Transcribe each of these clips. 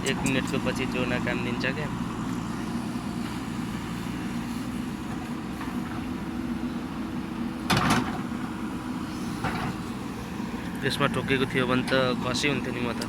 1 मिनटको पछि जोना काम दिन्छ क्या। त्यसमा ठोकेको थियो भने त खसी हुन्थ्यो नि म त।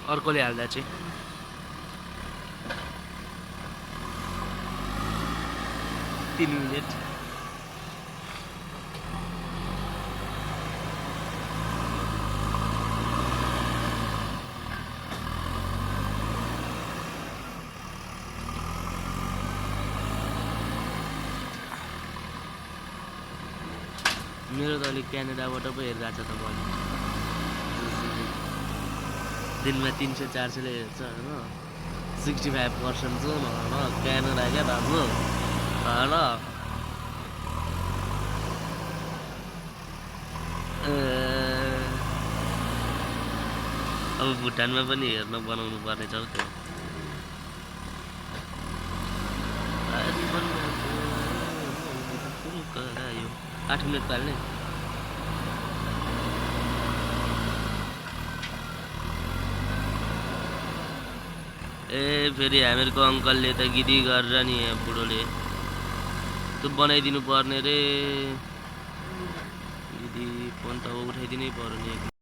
अर्कोले हाल्दा चाहिँ 3 मिनेट। मेरो त अलिक क्यानाडाबाट पो हेरिरहेको छ त बलि। दिनमा 300-400ले हेर्छ होइन। 65% जोन होइन क्यानाडा क्या राम्रो होइन। अब भुटानमा पनि हेर्न बनाउनु पर्नेछ हौ त्यो। 8 मिनट पाल्ने। ए फेरि हामीहरूको अङ्कलले त गिदी गरेर नि बुढोले त्यो बनाइदिनु पर्ने रे। गिदी फोन त उठाइदिनै पर्यो नि।